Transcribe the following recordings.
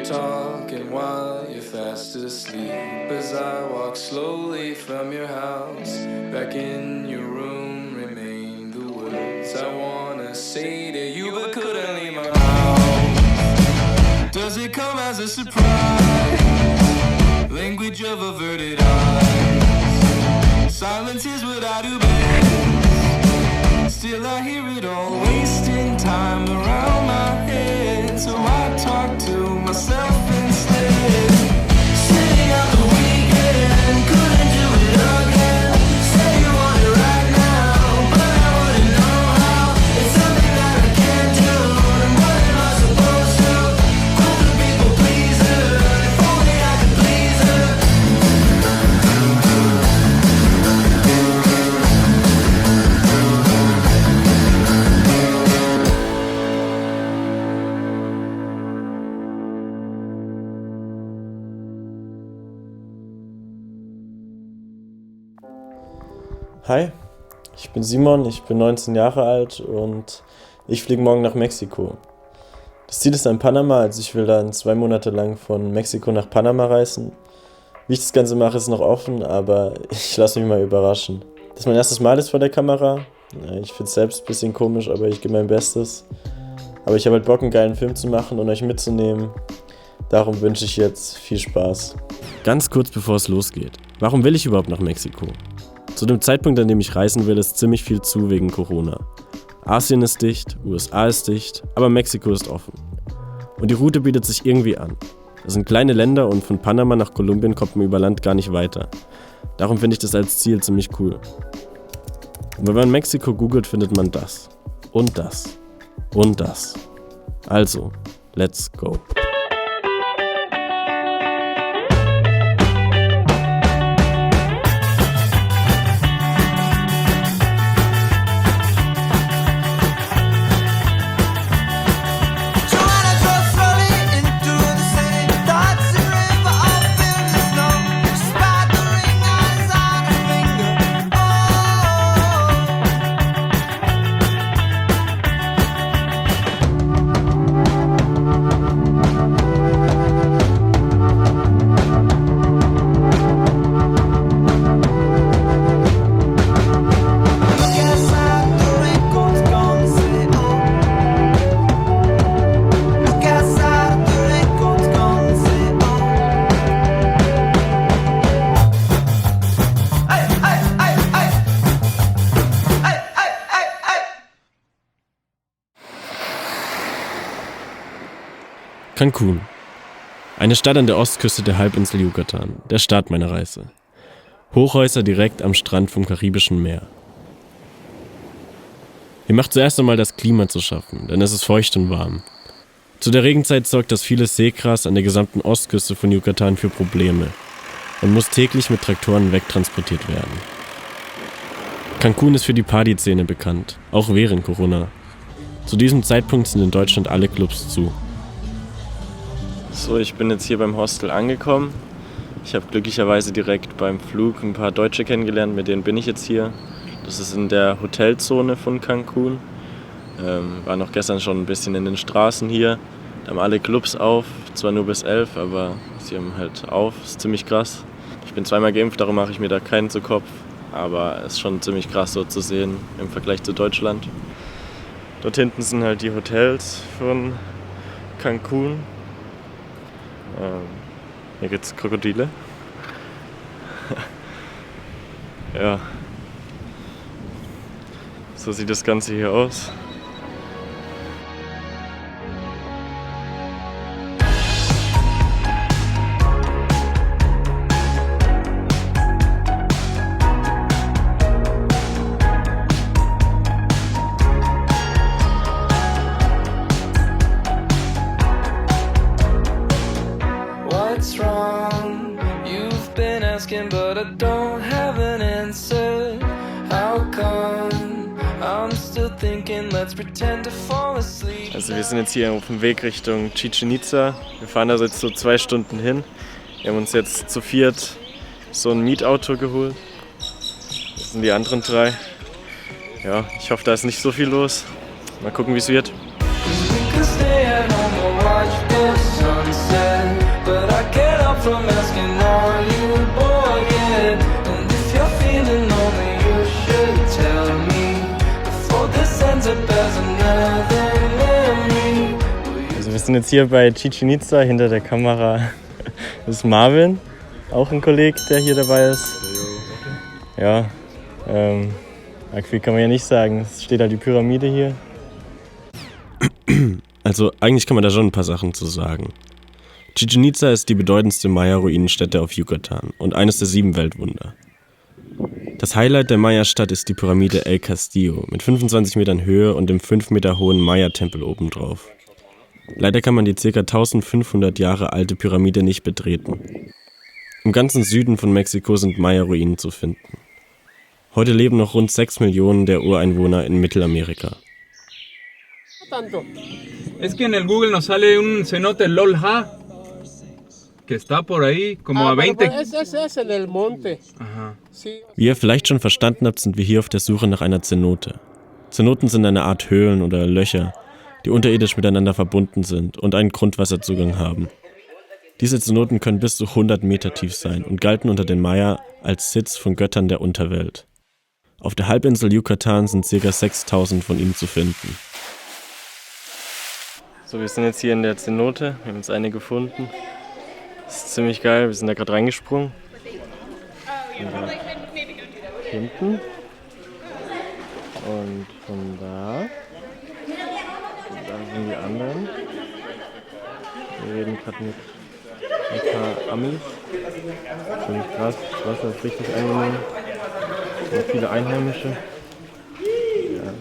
you're talking while you're fast asleep. As I walk slowly from your house, back in your room remain the words I wanna say to you but couldn't leave my house. Does it come as a surprise? Language of averted eyes. Silence is what I do best. Still I hear it all, wasting time around my head. So I talk to myself instead. Sitting out the weekend, couldn't do it again. Say you want it right now, but I wouldn't know how. It's something that I can't do, and what am I supposed to? Quit the people pleaser, if only I could please her. Hi, ich bin Simon, ich bin 19 Jahre alt und ich fliege morgen nach Mexiko. Das Ziel ist dann Panama, also ich will dann 2 Monate lang von Mexiko nach Panama reisen. Wie ich das Ganze mache, ist noch offen, aber ich lasse mich mal überraschen. Das ist mein erstes Mal vor der Kamera. Ich finde es selbst ein bisschen komisch, aber ich gebe mein Bestes. Aber ich habe halt Bock, einen geilen Film zu machen und euch mitzunehmen. Darum wünsche ich jetzt viel Spaß. Ganz kurz bevor es losgeht. Warum will ich überhaupt nach Mexiko? Zu dem Zeitpunkt, an dem ich reisen will, ist ziemlich viel zu wegen Corona. Asien ist dicht, USA ist dicht, aber Mexiko ist offen. Und die Route bietet sich irgendwie an. Das sind kleine Länder und von Panama nach Kolumbien kommt man über Land gar nicht weiter. Darum finde ich das als Ziel ziemlich cool. Und wenn man Mexiko googelt, findet man das. Und das. Und das. Also, let's go. Cancún. Eine Stadt an der Ostküste der Halbinsel Yucatan, der Start meiner Reise. Hochhäuser direkt am Strand vom Karibischen Meer. Hier macht zuerst einmal das Klima zu schaffen, denn es ist feucht und warm. Zu der Regenzeit sorgt das viele Seegras an der gesamten Ostküste von Yucatan für Probleme und muss täglich mit Traktoren wegtransportiert werden. Cancún ist für die Partyszene bekannt, auch während Corona. Zu diesem Zeitpunkt sind in Deutschland alle Clubs zu. So, ich bin jetzt hier beim Hostel angekommen. Ich habe glücklicherweise direkt beim Flug ein paar Deutsche kennengelernt, mit denen bin ich jetzt hier. Das ist in der Hotelzone von Cancún. War noch gestern schon ein bisschen in den Straßen hier. Da haben alle Clubs auf, zwar nur bis 11, aber sie haben halt auf. Ist ziemlich krass. Ich bin 2-mal geimpft, darum mache ich mir da keinen zu Kopf. Aber es ist schon ziemlich krass so zu sehen im Vergleich zu Deutschland. Dort hinten sind halt die Hotels von Cancún. Hier gibt's Krokodile. Ja. So sieht das Ganze hier aus. What's wrong? You've been asking, but I don't have an answer. How come? I'm still thinking, let's pretend to fall asleep. Also wir sind jetzt hier auf dem Weg Richtung Chichén Itzá. Wir fahren da jetzt so 2 Stunden hin. Wir haben uns jetzt zu 4 so ein Mietauto geholt. Das sind die anderen 3. Ja, ich hoffe, da ist nicht so viel los. Mal gucken, wie es wird. We could stay at home or watch the sunset. sind jetzt hier bei Chichén Itzá. Hinter der Kamera ist Marvin, auch ein Kollege, der hier dabei ist. Ja, viel kann man ja nicht sagen. Es steht halt die Pyramide hier. Also eigentlich kann man da schon ein paar Sachen zu sagen. Chichén Itzá ist die bedeutendste Maya-Ruinenstätte auf Yucatan und eines der 7 Weltwunder. Das Highlight der Maya-Stadt ist die Pyramide El Castillo mit 25 Metern Höhe und dem 5 Meter hohen Maya-Tempel obendrauf. Leider kann man die ca. 1500 Jahre alte Pyramide nicht betreten. Im ganzen Süden von Mexiko sind Maya-Ruinen zu finden. Heute leben noch rund 6 Millionen der Ureinwohner in Mittelamerika. Es que en el Google nos sale un cenote Lolha, que está por ahí, como a 20. Ese es en el monte. Ajá. Wie ihr vielleicht schon verstanden habt, sind wir hier auf der Suche nach einer Zenote. Zenoten sind eine Art Höhlen oder Löcher, die unterirdisch miteinander verbunden sind und einen Grundwasserzugang haben. Diese Zenoten können bis zu 100 Meter tief sein und galten unter den Maya als Sitz von Göttern der Unterwelt. Auf der Halbinsel Yucatan sind ca. 6000 von ihnen zu finden. So, wir sind jetzt hier in der Zenote. Wir haben jetzt eine gefunden. Das ist ziemlich geil. Wir sind da gerade reingesprungen. Hinten. Und von da. Und da sind die anderen. Wir reden gerade mit ein paar Amis. Ziemlich krass. Das Wasser ist richtig angenehm. Und viele Einheimische. Ja.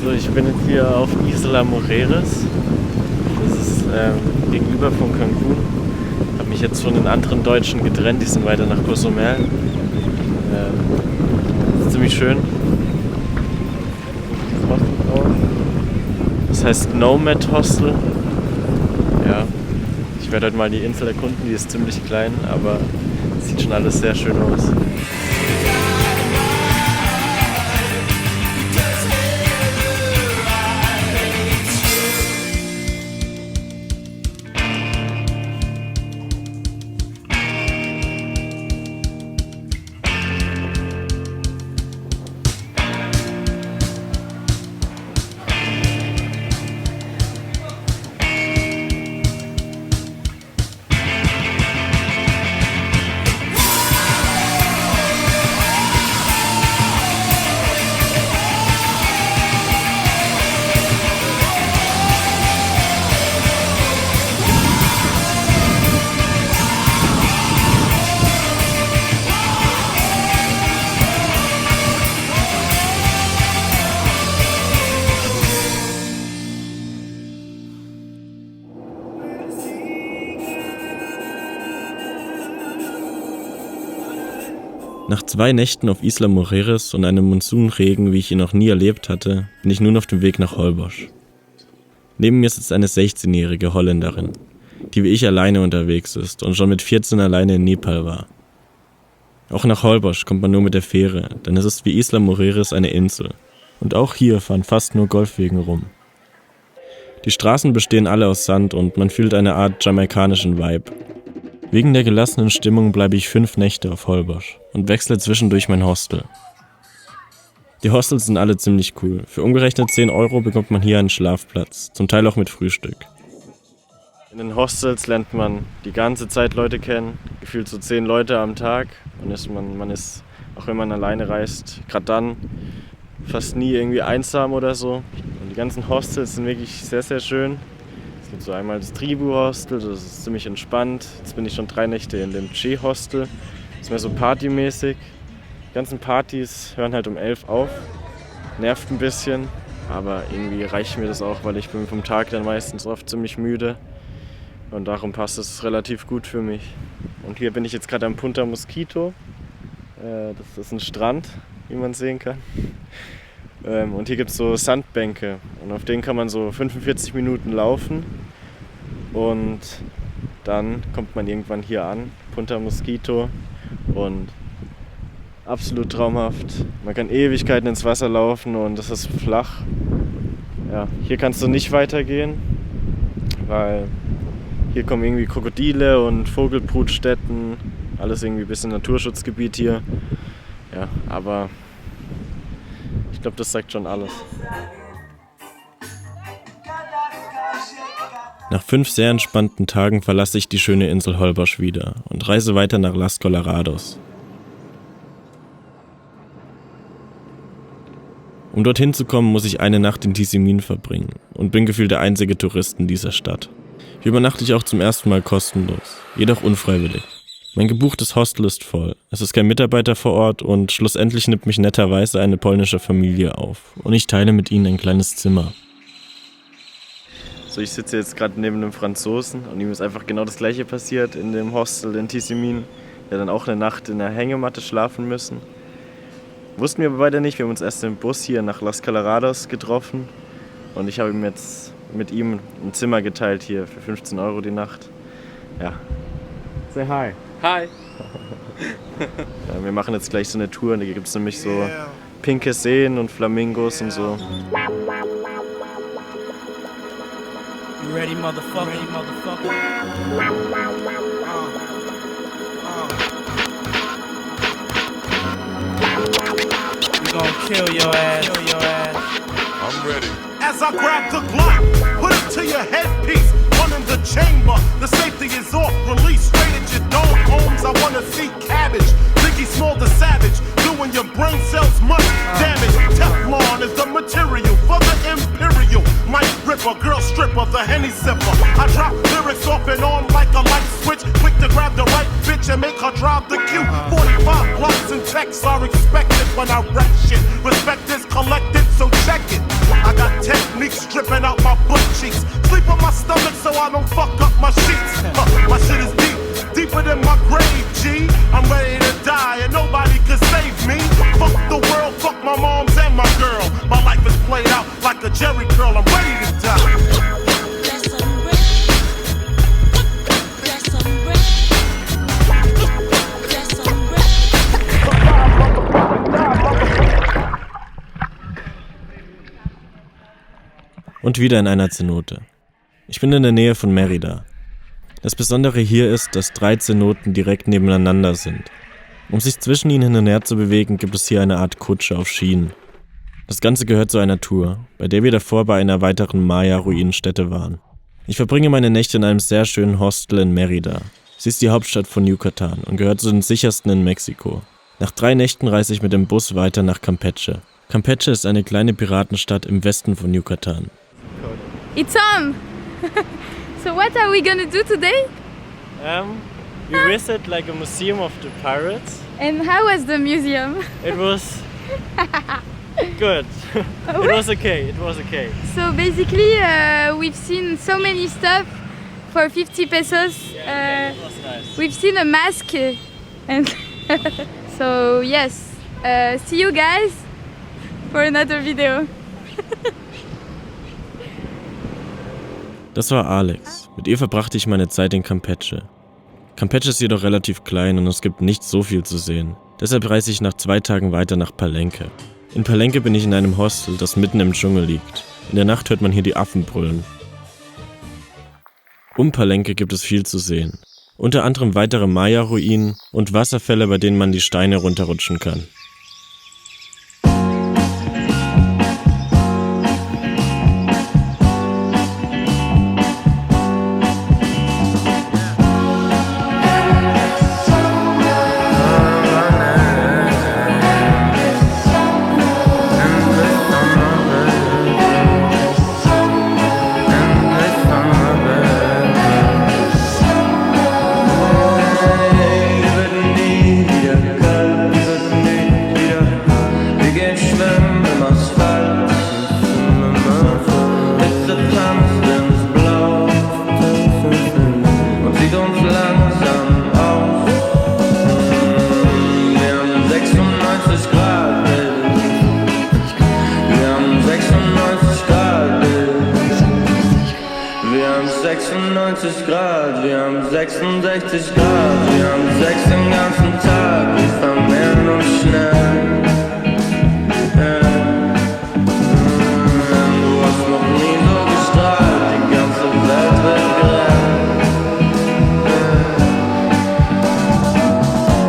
So, ich bin jetzt hier auf Isla Mujeres. Das ist gegenüber von Cancun. Ich habe mich jetzt von den anderen Deutschen getrennt, die sind weiter nach Cozumel. Das ist ziemlich schön. Das heißt Nomad Hostel. Ja, ich werde heute mal die Insel erkunden, die ist ziemlich klein, aber sieht schon alles sehr schön aus. Nach 2 Nächten auf Isla Mujeres und einem Monsunregen, wie ich ihn noch nie erlebt hatte, bin ich nun auf dem Weg nach Holbox. Neben mir sitzt eine 16-jährige Holländerin, die wie ich alleine unterwegs ist und schon mit 14 alleine in Nepal war. Auch nach Holbox kommt man nur mit der Fähre, denn es ist wie Isla Mujeres eine Insel. Und auch hier fahren fast nur Golfwegen rum. Die Straßen bestehen alle aus Sand und man fühlt eine Art jamaikanischen Vibe. Wegen der gelassenen Stimmung bleibe ich 5 Nächte auf Holbox und wechsle zwischendurch mein Hostel. Die Hostels sind alle ziemlich cool. Für umgerechnet 10 € bekommt man hier einen Schlafplatz, zum Teil auch mit Frühstück. In den Hostels lernt man die ganze Zeit Leute kennen, gefühlt so 10 Leute am Tag. Man ist, auch wenn man alleine reist, gerade dann fast nie irgendwie einsam oder so. Und die ganzen Hostels sind wirklich sehr, sehr schön. Es gibt so einmal das Tribu-Hostel, das ist ziemlich entspannt. Jetzt bin ich schon 3 Nächte in dem Che-Hostel. Das ist mehr so partymäßig. Die ganzen Partys hören halt um 11 auf. Nervt ein bisschen, aber irgendwie reicht mir das auch, weil ich bin vom Tag dann meistens oft ziemlich müde. Und darum passt es relativ gut für mich. Und hier bin ich jetzt gerade am Punta Mosquito. Das ist ein Strand, wie man sehen kann. Und hier gibt es so Sandbänke. Und auf denen kann man so 45 Minuten laufen. Und dann kommt man irgendwann hier an, Punta Mosquito. Und absolut traumhaft. Man kann Ewigkeiten ins Wasser laufen und es ist flach. Ja, hier kannst du nicht weitergehen, weil hier kommen irgendwie Krokodile und Vogelbrutstätten. Alles irgendwie ein bisschen Naturschutzgebiet hier. Ja, aber ich glaube, das sagt schon alles. Nach 5 sehr entspannten Tagen verlasse ich die schöne Insel Holbox wieder und reise weiter nach Las Colorados. Um dorthin zu kommen, muss ich eine Nacht in Tizimín verbringen und bin gefühlt der einzige Tourist in dieser Stadt. Hier übernachte ich auch zum ersten Mal kostenlos, jedoch unfreiwillig. Mein gebuchtes Hostel ist voll, es ist kein Mitarbeiter vor Ort und schlussendlich nimmt mich netterweise eine polnische Familie auf und ich teile mit ihnen ein kleines Zimmer. So, ich sitze jetzt gerade neben einem Franzosen und ihm ist einfach genau das Gleiche passiert in dem Hostel in Tizimín. Der hat dann auch eine Nacht in der Hängematte schlafen müssen. Wussten wir aber beide nicht, wir haben uns erst im Bus hier nach Las Colorados getroffen und ich habe ihm jetzt mit ihm ein Zimmer geteilt hier für 15 € die Nacht. Ja. Say hi. Hi. Ja, wir machen jetzt gleich so eine Tour und da gibt es nämlich so pinke Seen und Flamingos und so. You ready, motherfucker? We gon' kill your ass. I'm ready. As I grab the Glock, put it to your headpiece. One in the chamber, the safety is off. Release straight at your dome, Holmes. I wanna see cabbage. Biggie Small the Savage, doing your brain cells much damage. Teflon is the material for the Imperial. Mike Ripper, girl stripper, the Henny sipper. I drop lyrics off and on like a light switch. Quick to grab the right bitch and make her drive the queue. 45 blocks and texts are expected when I rap shit. Respect is collected, so check it. I got techniques dripping out my butt cheeks. Sleep on my stomach so I don't fuck up my sheets. My shit is deep, deeper than my grave, G. I'm ready to die and nobody can save me. Fuck the world, fuck my moms and my girl. My life is played out like a Jerry curl. I'm ready to die. Und wieder in einer Zenote. Ich bin in der Nähe von Mérida. Das Besondere hier ist, dass 3 Zenoten direkt nebeneinander sind. Um sich zwischen ihnen hin und her zu bewegen, gibt es hier eine Art Kutsche auf Schienen. Das Ganze gehört zu einer Tour, bei der wir davor bei einer weiteren Maya-Ruinenstätte waren. Ich verbringe meine Nächte in einem sehr schönen Hostel in Mérida. Sie ist die Hauptstadt von Yucatan und gehört zu den sichersten in Mexiko. Nach 3 Nächten reise ich mit dem Bus weiter nach Campeche. Campeche ist eine kleine Piratenstadt im Westen von Yucatan. It's on! So what are we gonna do today? We visit like a museum of the pirates. And how was the museum? It was good. It was okay. So basically we've seen so many stuff for 50 pesos. It was nice. We've seen a mask and so yes, see you guys for another video. Das war Alex. Mit ihr verbrachte ich meine Zeit in Campeche. Campeche ist jedoch relativ klein und es gibt nicht so viel zu sehen. Deshalb reise ich nach 2 Tagen weiter nach Palenque. In Palenque bin ich in einem Hostel, das mitten im Dschungel liegt. In der Nacht hört man hier die Affen brüllen. Um Palenque gibt es viel zu sehen. Unter anderem weitere Maya-Ruinen und Wasserfälle, bei denen man die Steine runterrutschen kann. am Asphalt. Hitze tanzt ins Blau und sieht uns langsam aus. Wir haben 96 Grad Bild. Wir haben 96 Grad Bild. Wir haben 96 Grad, wir haben 66 Grad, wir haben 6 den ganzen Tag, wir vermehren uns schnell. Du hast noch nie so gestrahlt, die ganze Welt wird gerannt.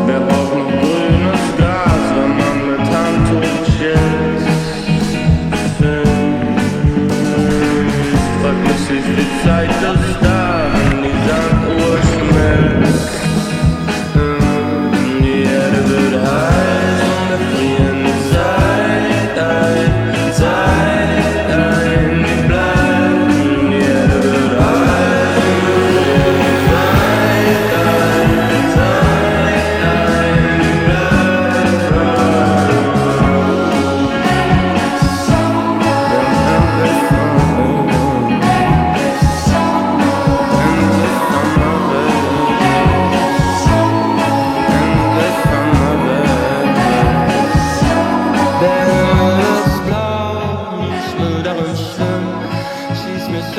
Wer braucht noch grünes Gras, wenn man mit Handtuch chillt? Frag mich, wie viel Zeit ist da, wenn die Sanduhr schmilzt. Die Erde wird heiß und wir frieren die Zeit ein, die bleiben. Die Erde wird heiß und wir frieren die Zeit ein, die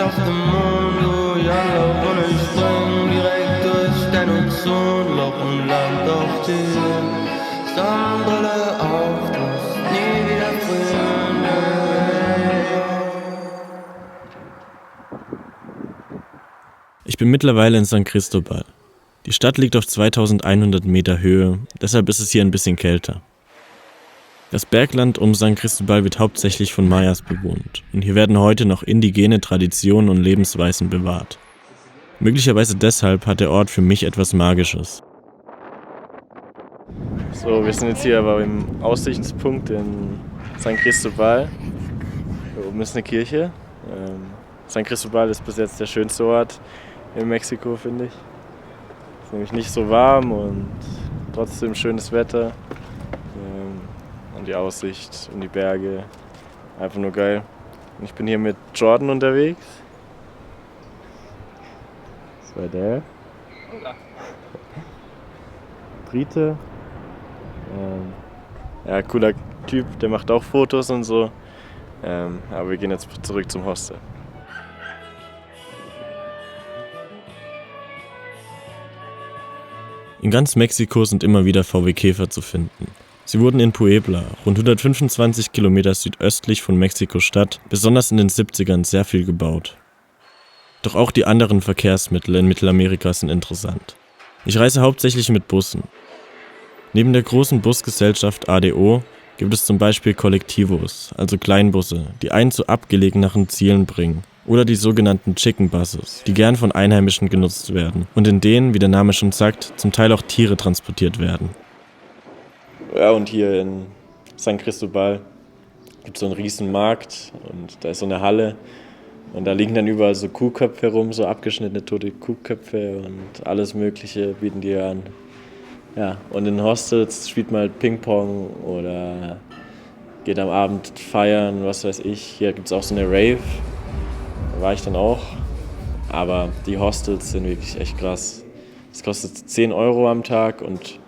auf dem Mond, du Janlauf und ich spring direkt durch dein Ozon, Loch und Land auf dir, Sonnenbrille auf, du musst nie wieder frieren. Ich bin mittlerweile in San Cristobal. Die Stadt liegt auf 2100 Meter Höhe, deshalb ist es hier ein bisschen kälter. Das Bergland um San Cristobal wird hauptsächlich von Mayas bewohnt und hier werden heute noch indigene Traditionen und Lebensweisen bewahrt. Möglicherweise deshalb hat der Ort für mich etwas Magisches. So, wir sind jetzt hier aber im Aussichtspunkt in San Cristobal. Hier oben ist eine Kirche. San Cristobal ist bis jetzt der schönste Ort in Mexiko, finde ich. Es ist nämlich nicht so warm und trotzdem schönes Wetter. Und die Aussicht und die Berge, einfach nur geil. Und ich bin hier mit Jordan unterwegs. Das war der. Brite. Ja, cooler Typ, der macht auch Fotos und so. Aber wir gehen jetzt zurück zum Hostel. In ganz Mexiko sind immer wieder VW-Käfer zu finden. Sie wurden in Puebla, rund 125 Kilometer südöstlich von Mexiko-Stadt, besonders in den 70ern sehr viel gebaut. Doch auch die anderen Verkehrsmittel in Mittelamerika sind interessant. Ich reise hauptsächlich mit Bussen. Neben der großen Busgesellschaft ADO gibt es zum Beispiel Colectivos, also Kleinbusse, die einen zu abgelegeneren Zielen bringen. Oder die sogenannten Chicken Buses, die gern von Einheimischen genutzt werden und in denen, wie der Name schon sagt, zum Teil auch Tiere transportiert werden. Ja, und hier in San Cristobal gibt es so einen riesen Markt und da ist so eine Halle und da liegen dann überall so Kuhköpfe rum, so abgeschnittene tote Kuhköpfe und alles Mögliche bieten die an. Ja, und in Hostels spielt man halt Ping-Pong oder geht am Abend feiern, was weiß ich. Hier gibt es auch so eine Rave, da war ich dann auch, aber die Hostels sind wirklich echt krass. Es kostet 10 Euro am Tag und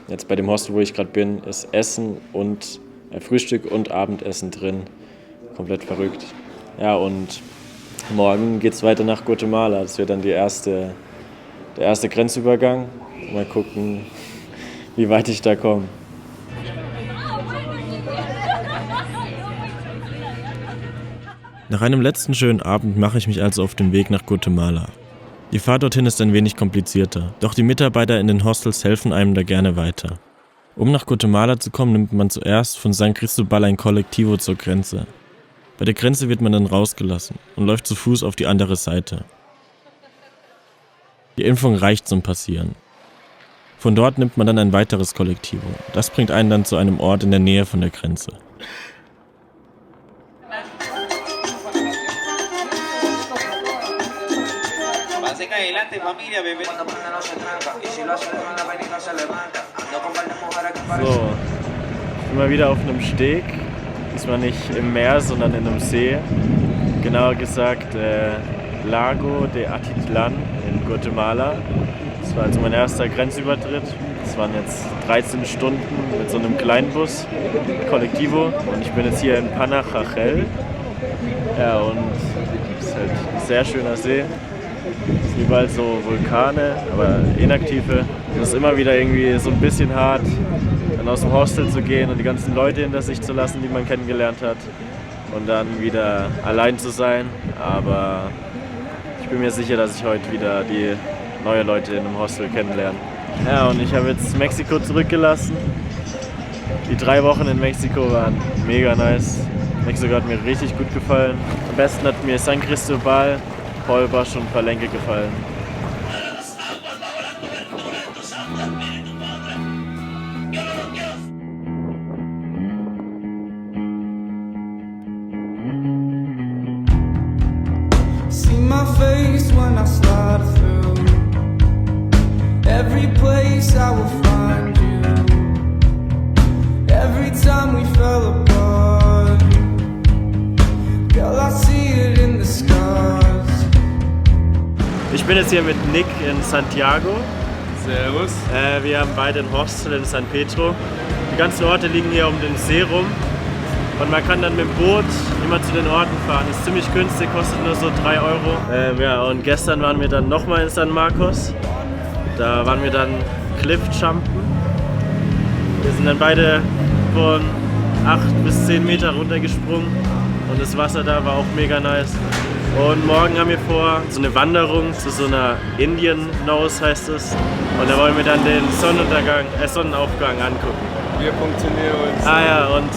jetzt bei dem Hostel, wo ich gerade bin, ist Essen und Frühstück und Abendessen drin. Komplett verrückt. Ja, und morgen geht es weiter nach Guatemala. Das wird dann der erste Grenzübergang. Mal gucken, wie weit ich da komme. Nach einem letzten schönen Abend mache ich mich also auf den Weg nach Guatemala. Die Fahrt dorthin ist ein wenig komplizierter, doch die Mitarbeiter in den Hostels helfen einem da gerne weiter. Um nach Guatemala zu kommen, nimmt man zuerst von San Cristobal ein Colectivo zur Grenze. Bei der Grenze wird man dann rausgelassen und läuft zu Fuß auf die andere Seite. Die Impfung reicht zum Passieren. Von dort nimmt man dann ein weiteres Colectivo. Das bringt einen dann zu einem Ort in der Nähe von der Grenze. So, ich bin mal wieder auf einem Steg. Es diesmal nicht im Meer, sondern in einem See. Genauer gesagt Lago de Atitlán in Guatemala. Das war also mein erster Grenzübertritt. Das waren jetzt 13 Stunden mit so einem kleinen Bus, Collectivo. Und ich bin jetzt hier in Panajachel. Ja, und es ist halt ein sehr schöner See. Es sind überall so Vulkane, aber inaktive. Und es ist immer wieder irgendwie so ein bisschen hart, dann aus dem Hostel zu gehen und die ganzen Leute hinter sich zu lassen, die man kennengelernt hat. Und dann wieder allein zu sein. Aber ich bin mir sicher, dass ich heute wieder die neue Leute in einem Hostel kennenlerne. Ja, und ich habe jetzt Mexiko zurückgelassen. Die 3 Wochen in Mexiko waren mega nice. Mexiko hat mir richtig gut gefallen. Am besten hat mir San Cristobal, Holbox und Palenque gefallen. See my face when I slide through every place I will find you. Every time we fell apart, girl, I see it in the scars. Ich bin jetzt hier mit Nick in Santiago. Servus. Wir haben beide ein Hostel in San Pedro. Die ganzen Orte liegen hier um den See rum. Und man kann dann mit dem Boot immer zu den Orten fahren. Ist ziemlich günstig, kostet nur so 3 Euro. Ja, und gestern waren wir dann nochmal in San Marcos. Da waren wir dann Cliffjumpen. Wir sind dann beide von 8 bis 10 Meter runtergesprungen. Und das Wasser da war auch mega nice. Und morgen haben wir vor, so eine Wanderung zu so einer Indian Nose heißt es. Und da wollen wir dann den Sonnenaufgang angucken. Bierpunktturnier und... Ah ja, und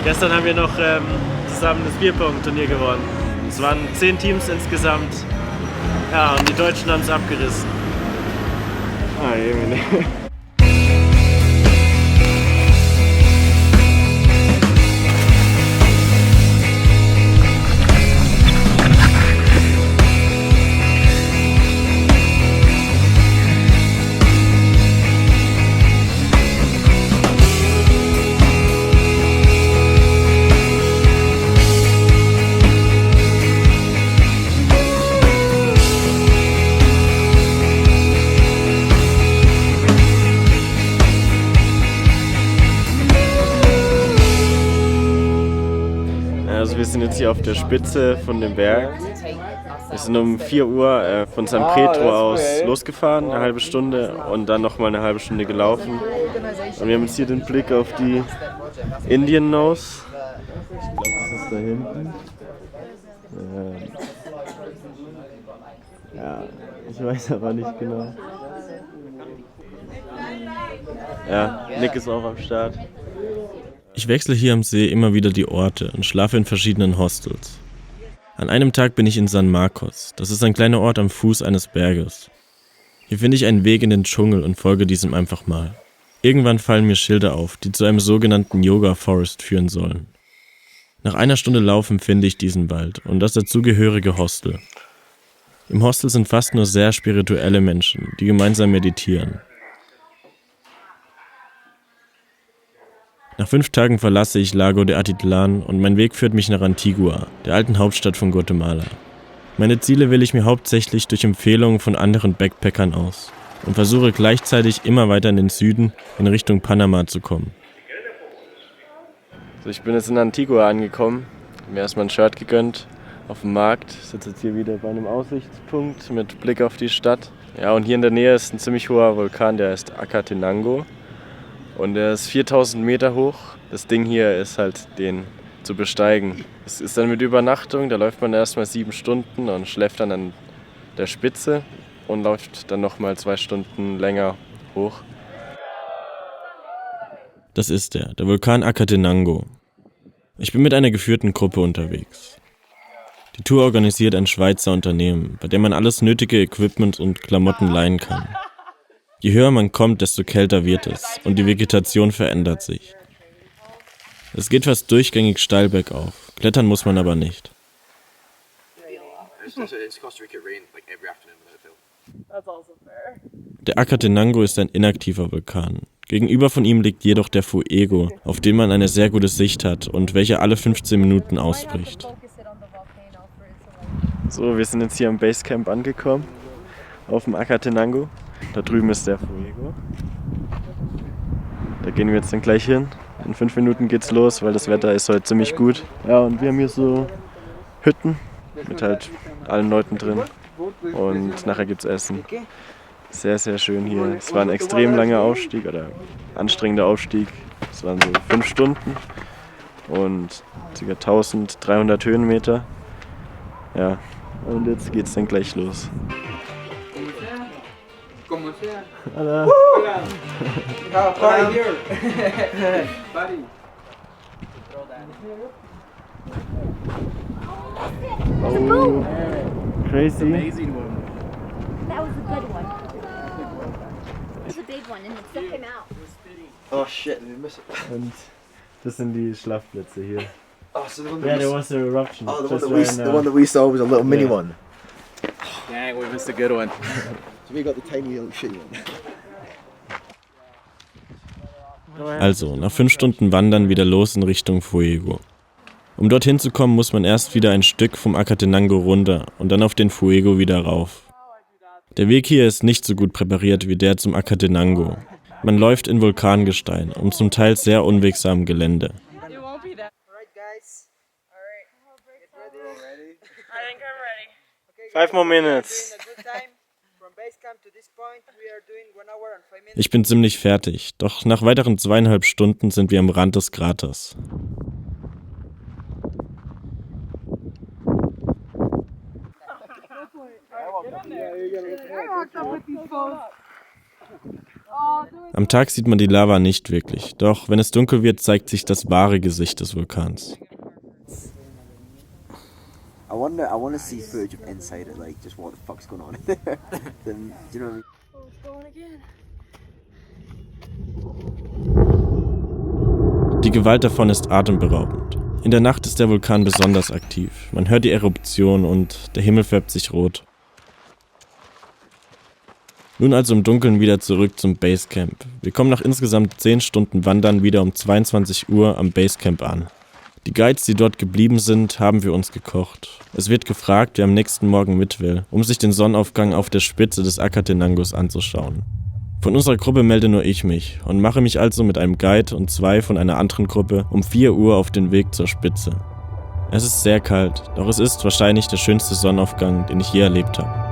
gestern haben wir noch zusammen das Bierpong-Turnier gewonnen. Es waren 10 Teams insgesamt. Ja, und die Deutschen haben es abgerissen. Ah, Jemine. Also wir sind jetzt hier auf der Spitze von dem Berg. Wir sind um 4 Uhr von San Pedro aus losgefahren, eine halbe Stunde und dann nochmal eine halbe Stunde gelaufen. Und wir haben jetzt hier den Blick auf die Indian Nose. Ich glaube, das ist da hinten. Ja, ich weiß aber nicht genau. Ja, Nick ist auch am Start. Ich wechsle hier am See immer wieder die Orte und schlafe in verschiedenen Hostels. An einem Tag bin ich in San Marcos. Das ist ein kleiner Ort am Fuß eines Berges. Hier finde ich einen Weg in den Dschungel und folge diesem einfach mal. Irgendwann fallen mir Schilder auf, die zu einem sogenannten Yoga Forest führen sollen. Nach einer Stunde Laufen finde ich diesen Wald und das dazugehörige Hostel. Im Hostel sind fast nur sehr spirituelle Menschen, die gemeinsam meditieren. Nach 5 Tagen verlasse ich Lago de Atitlán und mein Weg führt mich nach Antigua, der alten Hauptstadt von Guatemala. Meine Ziele wähle ich mir hauptsächlich durch Empfehlungen von anderen Backpackern aus und versuche gleichzeitig immer weiter in den Süden in Richtung Panama zu kommen. So, ich bin jetzt in Antigua angekommen, habe mir erstmal ein Shirt gegönnt auf dem Markt. Ich sitze jetzt hier wieder bei einem Aussichtspunkt mit Blick auf die Stadt. Ja, und hier in der Nähe ist ein ziemlich hoher Vulkan, der heißt Acatenango. Und der ist 4000 Meter hoch. Das Ding hier ist halt, den zu besteigen. Es ist dann mit Übernachtung, da läuft man erstmal 7 Stunden und schläft dann an der Spitze und läuft dann nochmal 2 Stunden länger hoch. Das ist der Vulkan Acatenango. Ich bin mit einer geführten Gruppe unterwegs. Die Tour organisiert ein Schweizer Unternehmen, bei dem man alles nötige Equipment und Klamotten leihen kann. Je höher man kommt, desto kälter wird es und die Vegetation verändert sich. Es geht fast durchgängig steil bergauf, klettern muss man aber nicht. Der Acatenango ist ein inaktiver Vulkan. Gegenüber von ihm liegt jedoch der Fuego, auf den man eine sehr gute Sicht hat und welcher alle 15 Minuten ausbricht. So, wir sind jetzt hier am Basecamp angekommen, auf dem Acatenango. Da drüben ist der Fuego. Da gehen wir jetzt dann gleich hin. In 5 Minuten geht's los, weil das Wetter ist heute ziemlich gut. Ja, und wir haben hier so Hütten mit halt allen Leuten drin. Und nachher gibt's Essen. Sehr, sehr schön hier. Es war ein extrem langer Aufstieg oder anstrengender Aufstieg. Es waren so 5 Stunden und ca. 1300 Höhenmeter. Ja, und jetzt geht's dann gleich los. Hola. Oh, crazy. Amazing one. That was a good one. It was a big one and it still came out. Oh shit, did we miss it? Und das sind die Schlafplätze hier. Oh, so the one Yeah, there was an eruption. Oh, just the one that we saw was a little mini one. Dang, we missed a good one. So we got the tiny little shitty one. Also, nach 5 Stunden Wandern wieder los in Richtung Fuego. Um dorthin zu kommen, muss man erst wieder ein Stück vom Acatenango runter und dann auf den Fuego wieder rauf. Der Weg hier ist nicht so gut präpariert wie der zum Acatenango. Man läuft in Vulkangestein und zum Teil sehr unwegsamem Gelände. 5 more minutes. Ich bin ziemlich fertig, doch nach weiteren 2,5 Stunden sind wir am Rand des Kraters. Am Tag sieht man die Lava nicht wirklich, doch wenn es dunkel wird, zeigt sich das wahre Gesicht des Vulkans. I want to see footage of inside it, like just what the fuck's going on in there. Then, do you know what I mean? Oh, it's going again. Die Gewalt davon ist atemberaubend. In der Nacht ist der Vulkan besonders aktiv. Man hört die Eruption und der Himmel färbt sich rot. Nun also im Dunkeln wieder zurück zum Basecamp. Wir kommen nach insgesamt 10 Stunden Wandern wieder um 22 Uhr am Basecamp an. Die Guides, die dort geblieben sind, haben für uns gekocht. Es wird gefragt, wer am nächsten Morgen mit will, um sich den Sonnenaufgang auf der Spitze des Acatenangos anzuschauen. Von unserer Gruppe melde nur ich mich und mache mich also mit einem Guide und 2 von einer anderen Gruppe um 4 Uhr auf den Weg zur Spitze. Es ist sehr kalt, doch es ist wahrscheinlich der schönste Sonnenaufgang, den ich je erlebt habe.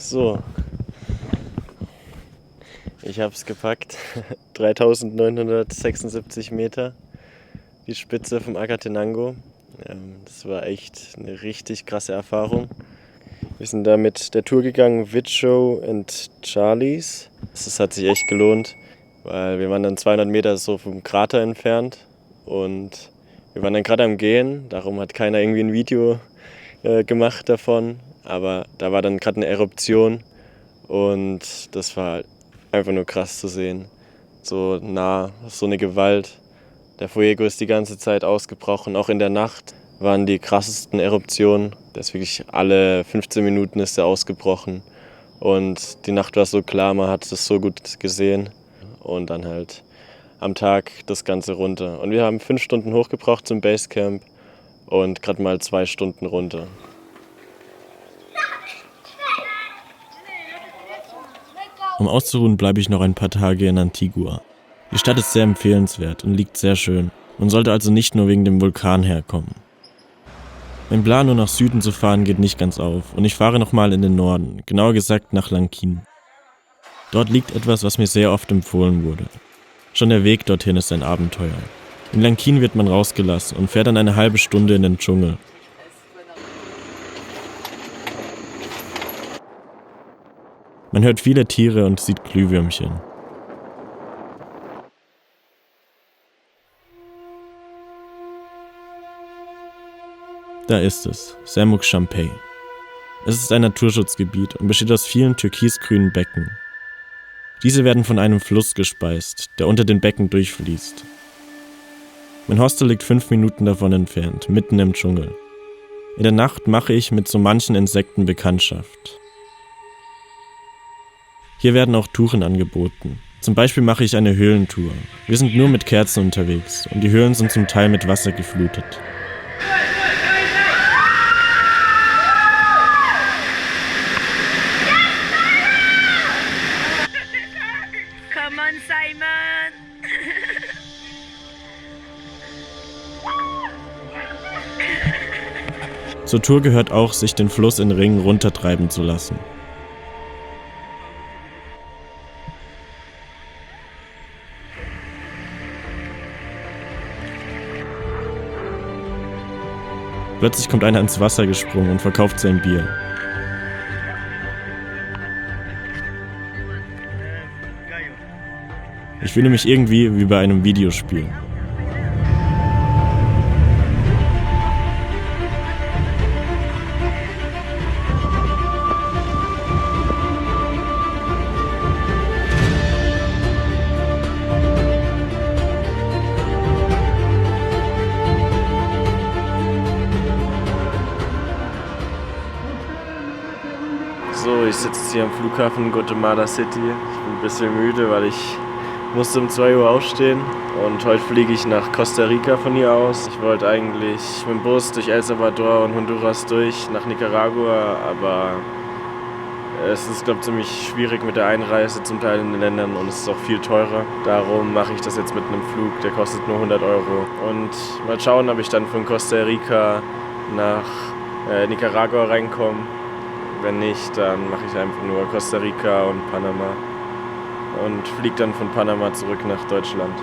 So, ich hab's gepackt. 3976 Meter, die Spitze vom Acatenango. Das war echt eine richtig krasse Erfahrung. Wir sind da mit der Tour gegangen, Witchow and Charlies. Das hat sich echt gelohnt, weil wir waren dann 200 Meter so vom Krater entfernt und wir waren dann gerade am Gehen. Darum hat keiner irgendwie ein Video gemacht davon, aber da war dann gerade eine Eruption und das war einfach nur krass zu sehen. So nah, so eine Gewalt. Der Fuego ist die ganze Zeit ausgebrochen, auch in der Nacht waren die krassesten Eruptionen. Das ist wirklich alle 15 Minuten ist er ausgebrochen. Und die Nacht war so klar, man hat das so gut gesehen. Und dann halt am Tag das Ganze runter. Und wir haben 5 Stunden hochgebraucht zum Basecamp und gerade mal 2 Stunden runter. Um auszuruhen bleibe ich noch ein paar Tage in Antigua. Die Stadt ist sehr empfehlenswert und liegt sehr schön. Man sollte also nicht nur wegen dem Vulkan herkommen. Mein Plan, nur nach Süden zu fahren, geht nicht ganz auf und ich fahre nochmal in den Norden, genauer gesagt nach Lanquín. Dort liegt etwas, was mir sehr oft empfohlen wurde. Schon der Weg dorthin ist ein Abenteuer. In Lanquín wird man rausgelassen und fährt dann eine halbe Stunde in den Dschungel. Man hört viele Tiere und sieht Glühwürmchen. Da ist es, Semuc Champey. Es ist ein Naturschutzgebiet und besteht aus vielen türkisgrünen Becken. Diese werden von einem Fluss gespeist, der unter den Becken durchfließt. Mein Hostel liegt 5 Minuten davon entfernt, mitten im Dschungel. In der Nacht mache ich mit so manchen Insekten Bekanntschaft. Hier werden auch Touren angeboten. Zum Beispiel mache ich eine Höhlentour. Wir sind nur mit Kerzen unterwegs und die Höhlen sind zum Teil mit Wasser geflutet. Come on, Simon! Zur Tour gehört auch, sich den Fluss in Ringen runtertreiben zu lassen. Plötzlich kommt einer ins Wasser gesprungen und verkauft sein Bier. Ich fühle mich irgendwie wie bei einem Videospiel. So, ich sitze jetzt hier am Flughafen Guatemala City. Ich bin ein bisschen müde, weil ich musste um 2 Uhr aufstehen. Und heute fliege ich nach Costa Rica von hier aus. Ich wollte eigentlich mit dem Bus durch El Salvador und Honduras durch nach Nicaragua, aber es ist, glaube ich, ziemlich schwierig mit der Einreise zum Teil in den Ländern und es ist auch viel teurer. Darum mache ich das jetzt mit einem Flug, der kostet nur 100 €. Und mal schauen, ob ich dann von Costa Rica nach Nicaragua reinkomme. Wenn nicht, dann mache ich einfach nur Costa Rica und Panama und fliege dann von Panama zurück nach Deutschland.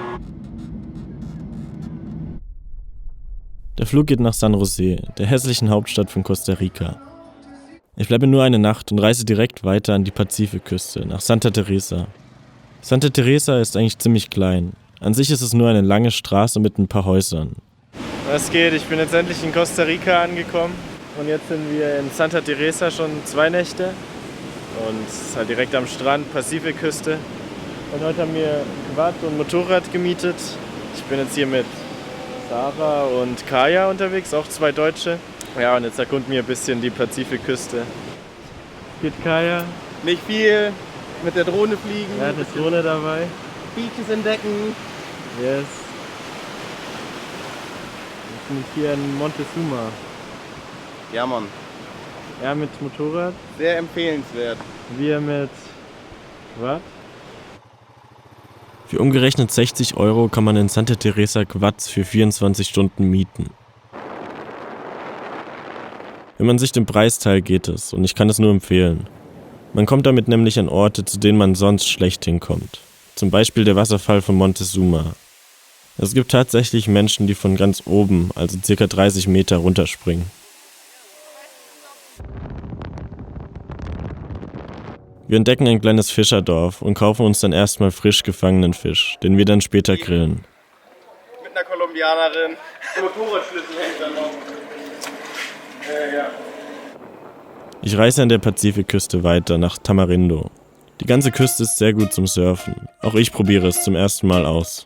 Der Flug geht nach San José, der hässlichen Hauptstadt von Costa Rica. Ich bleibe nur eine Nacht und reise direkt weiter an die Pazifikküste, nach Santa Teresa. Santa Teresa ist eigentlich ziemlich klein. An sich ist es nur eine lange Straße mit ein paar Häusern. Was geht? Ich bin jetzt endlich in Costa Rica angekommen. Und jetzt sind wir in Santa Teresa schon 2 Nächte. Und es ist halt direkt am Strand, Pazifikküste. Und heute haben wir Quad und Motorrad gemietet. Ich bin jetzt hier mit Sarah und Kaya unterwegs, auch 2 Deutsche. Ja, und jetzt erkunden wir ein bisschen die Pazifikküste. Geht Kaya? Nicht viel, mit der Drohne fliegen. Ja, eine Drohne dabei. Beaches entdecken. Yes. Wir sind hier in Montezuma. Ja, Mann. Er mit Motorrad. Sehr empfehlenswert. Wir mit Quad. Für umgerechnet 60 € kann man in Santa Teresa Quads für 24 Stunden mieten. Wenn man sich den Preis teilt, geht es und ich kann es nur empfehlen. Man kommt damit nämlich an Orte, zu denen man sonst schlecht hinkommt. Zum Beispiel der Wasserfall von Montezuma. Es gibt tatsächlich Menschen, die von ganz oben, also ca. 30 Meter, runterspringen. Wir entdecken ein kleines Fischerdorf und kaufen uns dann erstmal frisch gefangenen Fisch, den wir dann später grillen. Mit einer Kolumbianerin. Der Motorradschlüssel hängt dann noch. Ja. Ich reise an der Pazifikküste weiter nach Tamarindo. Die ganze Küste ist sehr gut zum Surfen. Auch ich probiere es zum ersten Mal aus.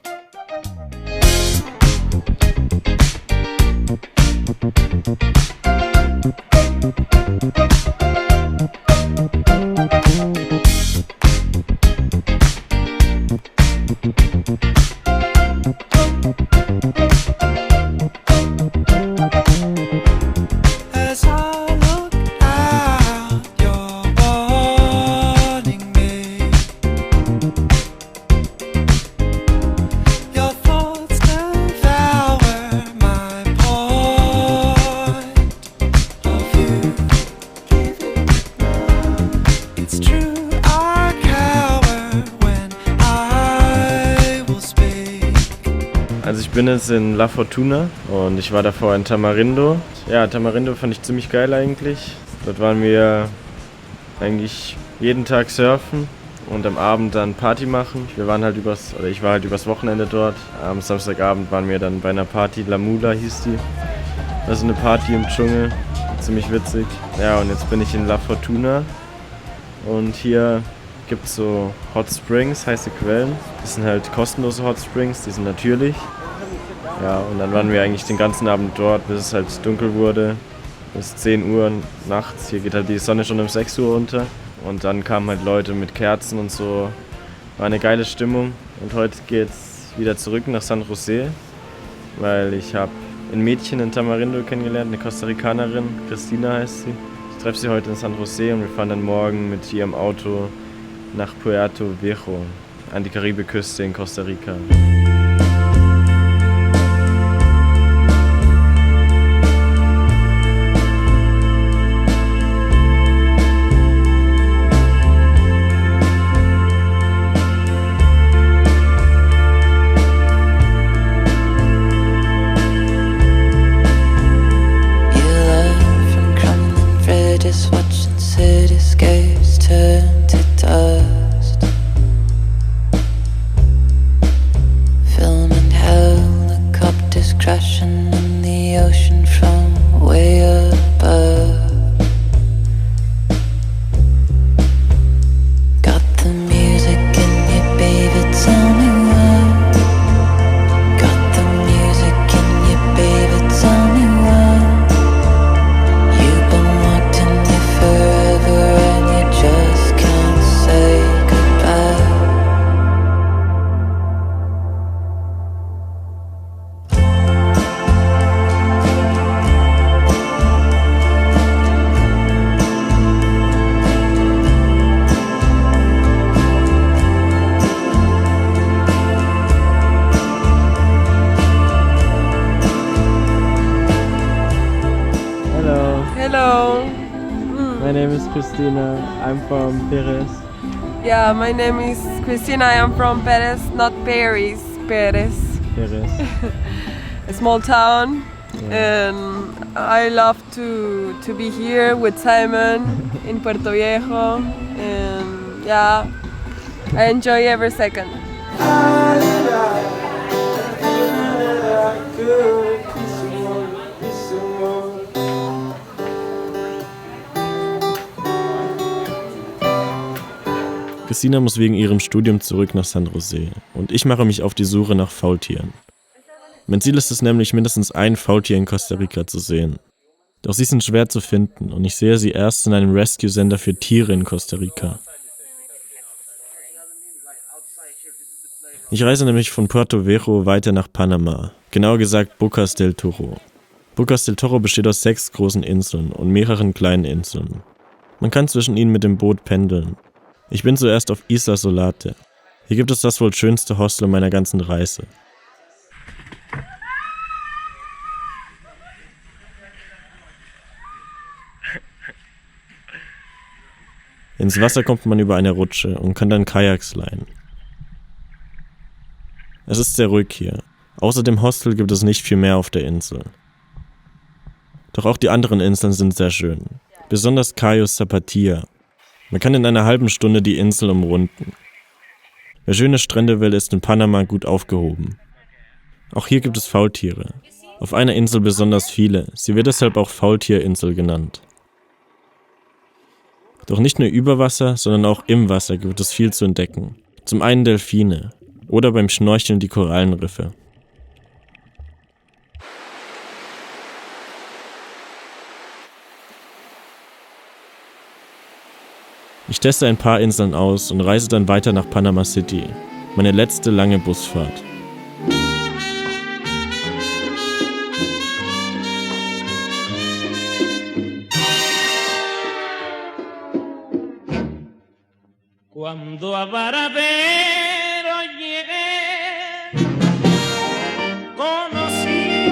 Also ich bin jetzt in La Fortuna und ich war davor in Tamarindo. Ja, Tamarindo fand ich ziemlich geil eigentlich. Dort waren wir eigentlich jeden Tag surfen und am Abend dann Party machen. Ich war halt übers Wochenende dort. Am Samstagabend waren wir dann bei einer Party, La Mula hieß die. Also eine Party im Dschungel, ziemlich witzig. Ja, und jetzt bin ich in La Fortuna und hier gibt es so Hot Springs, heiße Quellen. Das sind halt kostenlose Hot Springs, die sind natürlich. Ja, und dann waren wir eigentlich den ganzen Abend dort, bis es halt dunkel wurde, bis 10 Uhr nachts. Hier geht halt die Sonne schon um 6 Uhr unter. Und dann kamen halt Leute mit Kerzen und so. War eine geile Stimmung. Und heute geht's wieder zurück nach San Jose, weil ich habe ein Mädchen in Tamarindo kennengelernt, eine Costa Ricanerin, Christina heißt sie. Ich treffe sie heute in San Jose und wir fahren dann morgen mit ihrem Auto nach Puerto Viejo, an die Karibikküste in Costa Rica. My name is Christina, I'm from Perez. Yeah, my name is Christina, I am from Perez, not Paris, Perez. Perez. A small town, yeah. And I love to be here with Simon in Puerto Viejo, and yeah, I enjoy every second. Christina muss wegen ihrem Studium zurück nach San Jose und ich mache mich auf die Suche nach Faultieren. Mein Ziel ist es nämlich, mindestens ein Faultier in Costa Rica zu sehen. Doch sie sind schwer zu finden und ich sehe sie erst in einem Rescue-Sender für Tiere in Costa Rica. Ich reise nämlich von Puerto Viejo weiter nach Panama, genauer gesagt Bocas del Toro. Bocas del Toro besteht aus 6 großen Inseln und mehreren kleinen Inseln. Man kann zwischen ihnen mit dem Boot pendeln. Ich bin zuerst auf Isla Solate. Hier gibt es das wohl schönste Hostel meiner ganzen Reise. Ins Wasser kommt man über eine Rutsche und kann dann Kajaks leihen. Es ist sehr ruhig hier, Außer dem Hostel gibt es nicht viel mehr auf der Insel. Doch auch die anderen Inseln sind sehr schön. Besonders Cayo Zapatia. Man kann in einer halben Stunde die Insel umrunden. Wer schöne Strände will, ist in Panama gut aufgehoben. Auch hier gibt es Faultiere. Auf einer Insel besonders viele. Sie wird deshalb auch Faultierinsel genannt. Doch nicht nur über Wasser, sondern auch im Wasser gibt es viel zu entdecken. Zum einen Delfine oder beim Schnorcheln die Korallenriffe. Ich teste ein paar Inseln aus und reise dann weiter nach Panama City. Meine letzte lange Busfahrt. Cuando a Varadero llegué, conocí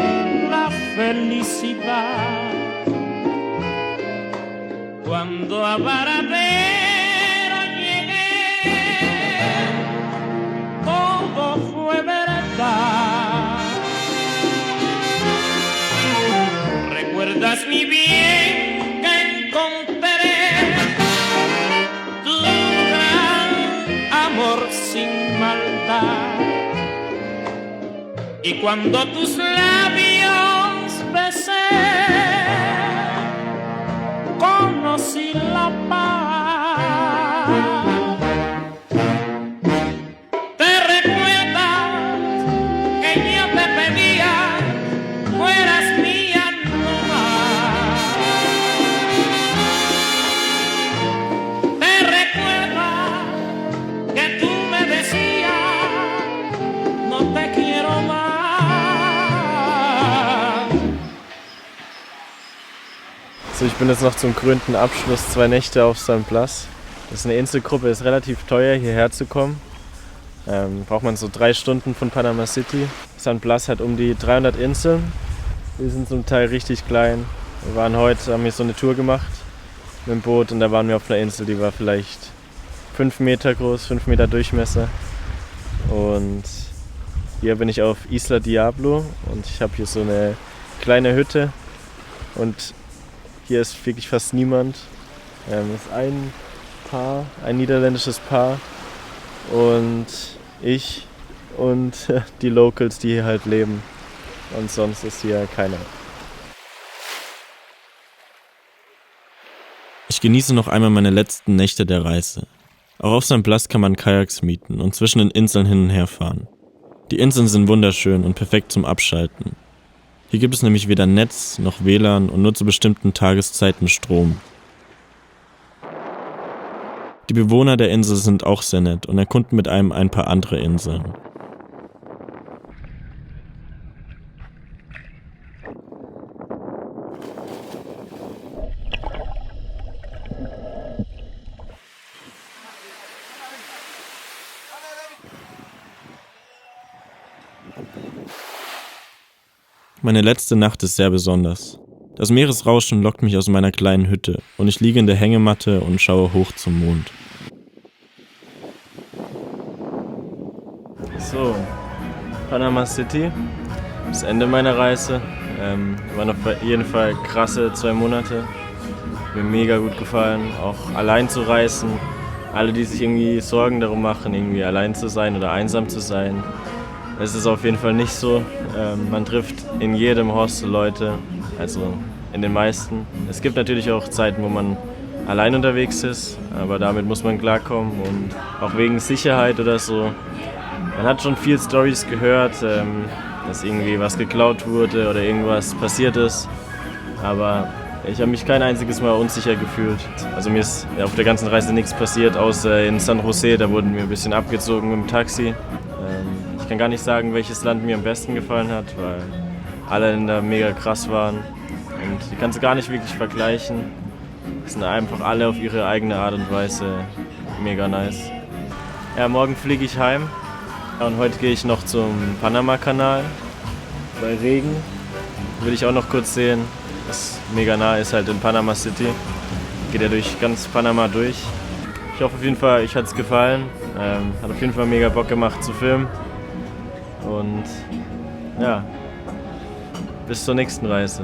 la felicidad. Cuando a Varadero llegué, todo fue verdad. ¿Recuerdas mi bien que encontré? Tu gran amor sin maldad. Y cuando tus labios besé, conocí la paz. ¿Te recuerdas que yo te pedía fueras mía no más? ¿Te recuerdas que tú me decías no te quiero más? So, ich bin jetzt noch zum krönten Abschluss 2 Nächte auf San Blas. Das ist eine Inselgruppe, ist relativ teuer hierher zu kommen. Braucht man so 3 Stunden von Panama City. San Blas hat um die 300 Inseln. Die sind zum Teil richtig klein. Wir waren heute, haben hier so eine Tour gemacht mit dem Boot und da waren wir auf einer Insel, die war vielleicht 5 Meter groß, 5 Meter Durchmesser. Und hier bin ich auf Isla Diablo und ich habe hier so eine kleine Hütte und hier ist wirklich fast niemand. Es ist ein Paar, ein niederländisches Paar und ich und die Locals, die hier halt leben. Und sonst ist hier keiner. Ich genieße noch einmal meine letzten Nächte der Reise. Auch auf San Blas kann man Kajaks mieten und zwischen den Inseln hin und her fahren. Die Inseln sind wunderschön und perfekt zum Abschalten. Hier gibt es nämlich weder Netz noch WLAN und nur zu bestimmten Tageszeiten Strom. Die Bewohner der Insel sind auch sehr nett und erkunden mit einem ein paar andere Inseln. Meine letzte Nacht ist sehr besonders. Das Meeresrauschen lockt mich aus meiner kleinen Hütte und ich liege in der Hängematte und schaue hoch zum Mond. So, Panama City, das Ende meiner Reise. Waren auf jeden Fall krasse 2 Monate. Mir mega gut gefallen, auch allein zu reisen. Alle, die sich irgendwie Sorgen darum machen, irgendwie allein zu sein oder einsam zu sein. Es ist auf jeden Fall nicht so. Man trifft in jedem Hostel Leute, also in den meisten. Es gibt natürlich auch Zeiten, wo man allein unterwegs ist, aber damit muss man klarkommen und auch wegen Sicherheit oder so. Man hat schon viel Storys gehört, dass irgendwie was geklaut wurde oder irgendwas passiert ist, aber ich habe mich kein einziges Mal unsicher gefühlt. Also mir ist auf der ganzen Reise nichts passiert, außer in San Jose, da wurden wir ein bisschen abgezogen mit dem Taxi. Ich kann gar nicht sagen, welches Land mir am besten gefallen hat, weil alle Länder mega krass waren und die kannst du gar nicht wirklich vergleichen. Die sind einfach alle auf ihre eigene Art und Weise mega nice. Ja, morgen fliege ich heim und heute gehe ich noch zum Panama-Kanal bei Regen. Will ich auch noch kurz sehen. Das ist mega nah, ist halt in Panama City. Geht ja durch ganz Panama durch. Ich hoffe auf jeden Fall, euch hat es gefallen. Hat auf jeden Fall mega Bock gemacht zu filmen. Und ja, bis zur nächsten Reise.